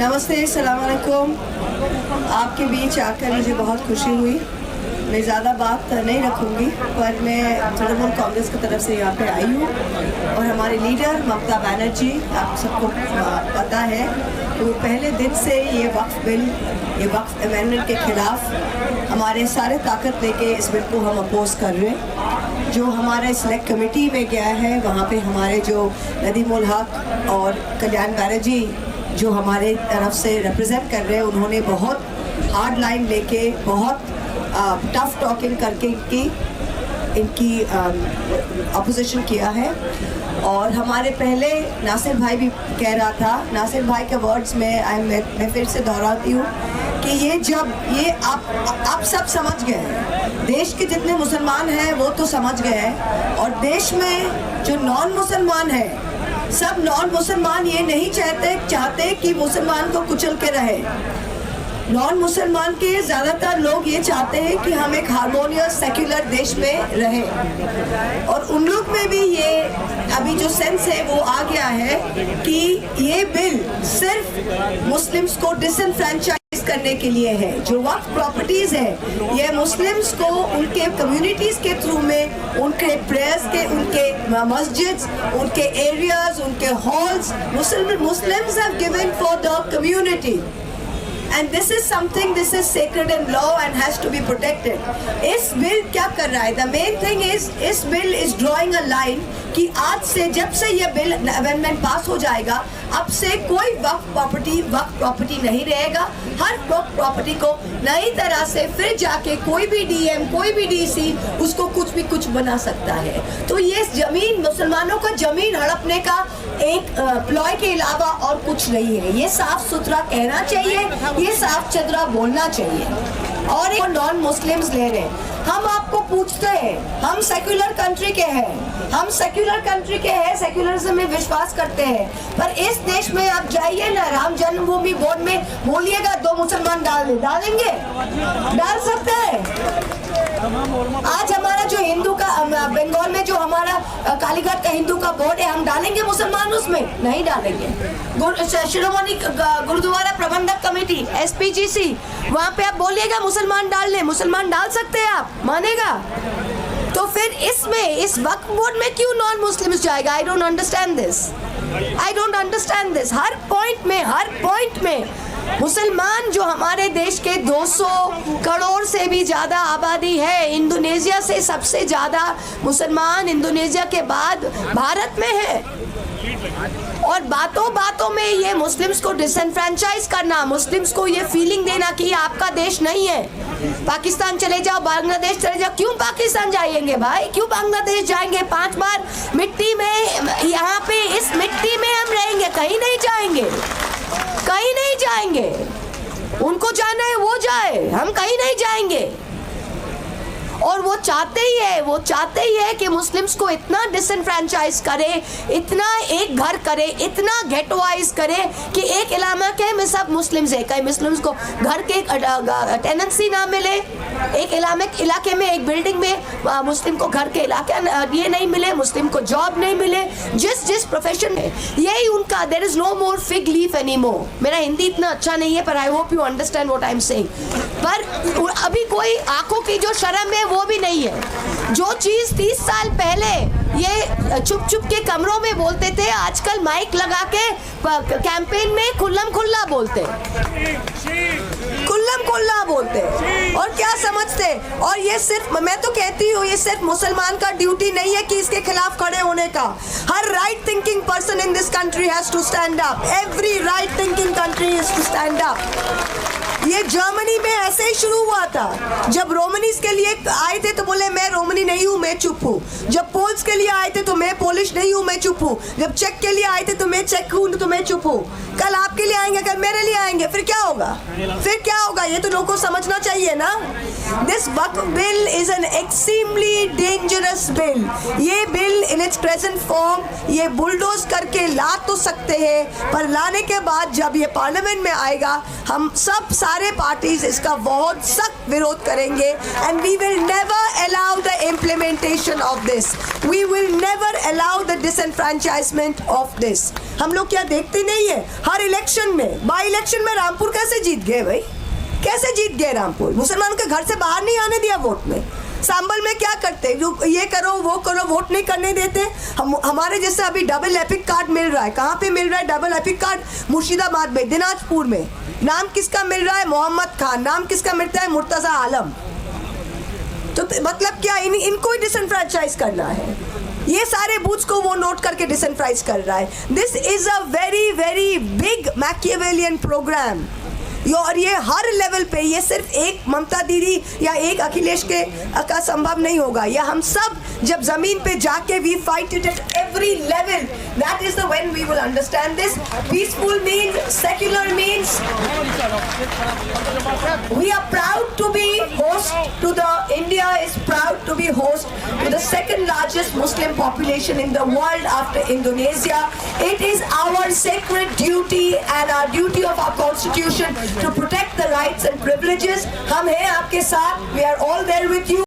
नमस्ते, सलाम अलैकुम। आपके बीच आकर मुझे बहुत खुशी हुई। मैं ज़्यादा बात नहीं रखूँगी, पर मैं तृणमूल कांग्रेस की तरफ से यहाँ पे आई हूँ और हमारे लीडर ममता बनर्जी, आप सबको पता है तो पहले दिन से ये वक्फ बिल, ये वक्फ अमेंडमेंट के खिलाफ हमारे सारे ताकत लेके इस बिल को हम अपोज कर रहे हैं। जो हमारे सिलेक्ट कमेटी में गया है वहाँ पे हमारे जो नदीमुल हक और कल्याण बनर्जी जो हमारे तरफ से रिप्रेजेंट कर रहे हैं, उन्होंने बहुत हार्ड लाइन लेके बहुत टफ टॉकिंग करके इनकी अपोजिशन किया है। और हमारे पहले नासिर भाई भी कह रहा था, नासिर भाई के वर्ड्स में मैं फिर से दोहराती हूँ कि ये आप सब समझ गए हैं, देश के जितने मुसलमान हैं वो तो समझ गए हैं, और देश में जो नॉन मुसलमान हैं, सब नॉन मुसलमान ये नहीं चाहते कि मुसलमान को कुचल के रहे। नॉन मुसलमान के ज़्यादातर लोग ये चाहते हैं कि हम एक हार्मोनियस सेक्युलर देश में रहें, और उन लोग में भी ये अभी जो सेंस है वो आ गया है कि ये बिल सिर्फ मुस्लिम्स को डिसएनफ्रेंचाइज करने के लिए है। जो वक्फ प्रॉपर्टीज है ये मुस्लिम्स को उनके कम्युनिटीज के थ्रू में उनके प्रेयर्स के, उनके मस्जिद्स, उनके एरियाज, उनके halls Muslims have given for the community, and this is something, this is sacred in law and has to be protected. इस बिल क्या कर रहा है? The main thing is इस bill is drawing a line कि आज से, जब से ये बिल अमेंडमेंट पास हो जाएगा, अब से कोई वक्फ प्रॉपर्टी नहीं रहेगा। हर वक्फ प्रॉपर्टी को नई तरह से फिर जाके कोई भी डीएम, कोई भी डीसी उसको कुछ बना सकता है। तो ये जमीन, मुसलमानों का जमीन हड़पने का एक प्लॉय के अलावा और कुछ नहीं है। ये साफ सुथरा कहना चाहिए, ये साफ चदरा बोलना चाहिए। और एक नॉन मुस्लिम्स ले रहे हैं, हम आपको पूछते हैं, हम सेक्युलर कंट्री के हैं, हम सेक्युलर कंट्री के हैं, सेक्युलरिज्म में विश्वास करते हैं, पर इस देश में आप जाइए ना, राम जन्मभूमि बोर्ड में बोलिएगा 2 मुसलमान डालेंगे, डाल सकते हैं। आज हमारा जो हिंदू का बंगाल में जो हमारा कालीघाट का हिंदू का बोर्ड है, हम डालेंगे मुसलमान उसमें? नहीं डालेंगे। शिरोमणि गुरुद्वारा प्रबंधक कमेटी SPGC, वहाँ पे आप बोलिएगा मुसलमान डाल ले, मुसलमान डाल सकते हैं, आप मानेगा? तो फिर इसमें, इस वक्फ बोर्ड में क्यों नॉन मुस्लिम्स जाएगा? I don't understand this. Her point में मुसलमान, जो हमारे देश के 200 करोड़ से भी ज़्यादा आबादी है, इंडोनेशिया से सबसे ज़्यादा मुसलमान इंडोनेशिया के बाद भारत में है, और बातों में ये मुस्लिम्स को डिसएनफ्रेंचाइज करना, मुस्लिम्स को ये फीलिंग देना कि ये आपका देश नहीं है, पाकिस्तान चले जाओ, बांग्लादेश चले जाओ। क्यों पाकिस्तान जाएंगे भाई? क्यों बांग्लादेश जाएंगे? 5 बार मिट्टी में, यहाँ पे इस मिट्टी में हम रहेंगे, कहीं नहीं जाएंगे। उनको जाना है वो जाए, हम कहीं नहीं जाएंगे। और वो चाहते ही है कि मुस्लिम्स को इतना डिसएनफ्रेंचाइज करे, इतना एक घर करे, इतना गेटवाइज करे कि एक इलाके में सब मुस्लिम्स है, कहीं मुस्लिम्स को घर के टेनेंसी ना मिले, एक इलाके में, एक बिल्डिंग में मुस्लिम को घर के इलाके ये नहीं मिले, मुस्लिम को जॉब नहीं मिले, जिस प्रोफेशन में, यही उनका, there is no more fig leaf anymore. मेरा हिंदी इतना अच्छा नहीं है, पर I hope you understand what I am saying. पर अभी कोई आंखों की जो शर्म है वो भी नहीं है। जो चीज 30 साल पहले ये चुप के कमरों में बोलते थे, आजकल माइक लगा के कैंपेन में खुल्लम खुल्ला बोलते, और क्या समझते। और ये सिर्फ, मैं तो कहती हूँ, ये सिर्फ मुसलमान का ड्यूटी नहीं है कि इसके खिलाफ खड़े होने का। हर right thinking person in this country has to stand up. Every right thinking country is to stand up. ये जर्मनी में ऐसे ही शुरू हुआ था। जब रोमनीज के लिए आए थे तो बोले मैं रोमनी नहीं हूँ, मैं चुप हूँ। जब पोल्स के लिए आए थे तो मैं पोलिश नहीं हूँ, मैं चुप हूँ। जब चेक के लिए आए थे तो मैं चेक हूँ, तो मैं चुप हूँ। कल आपके लिए आएंगे, कल मेरे लिए आएंगे, फिर क्या होगा? ये तो लोगों को समझना चाहिए ना। This Waqf bill is an extremely dangerous bill. ये bill in its present form ये बुलडोज करके ला तो सकते हैं, पर लाने के बाद जब ये पार्लियामेंट में आएगा, हम सब सारे पार्टीज इसका बहुत सख्त विरोध करेंगे। And we will never allow the implementation of this, we will never allow the disenfranchisement of this. हम लोग क्या देखते नहीं है, हर इलेक्शन में, बाई इलेक्शन में रामपुर कैसे जीत गए भाई? कैसे जीत गए रामपुर? मुसलमानों के घर से बाहर नहीं आने दिया वोट में। सांबल में क्या करते, जो ये करो वो करो, वोट नहीं करने देते। हमारे जैसे अभी डबल एपिक कार्ड मिल रहा है, कहाँ पे मिल रहा है डबल एपिक कार्ड? मुर्शिदाबाद में, दिनाजपुर में। नाम किसका मिल रहा है? मोहम्मद खान। नाम किसका मिलता है? मुर्तजा आलम। तो मतलब क्या इनको ही डिसएनफ्रेंचाइज करना है? ये सारे बूथ्स को वो नोट करके डिसएनफ्रेंचाइज कर रहा है। This is a very very big Machiavellian programme. और ये हर लेवल पे, ये सिर्फ एक ममता दीदी या एक अखिलेश के का संभव नहीं होगा। ये हम सब जब जमीन पे जाके we fight it at every level, that is the when we will understand this. Peaceful means, secular means, we are proud to be host to the, India is proud to be host to the second largest Muslim population in the world after Indonesia. It is our sacred duty and our duty of our constitution to protect the rights and privileges. हम हैं आपके साथ, we are all there with you.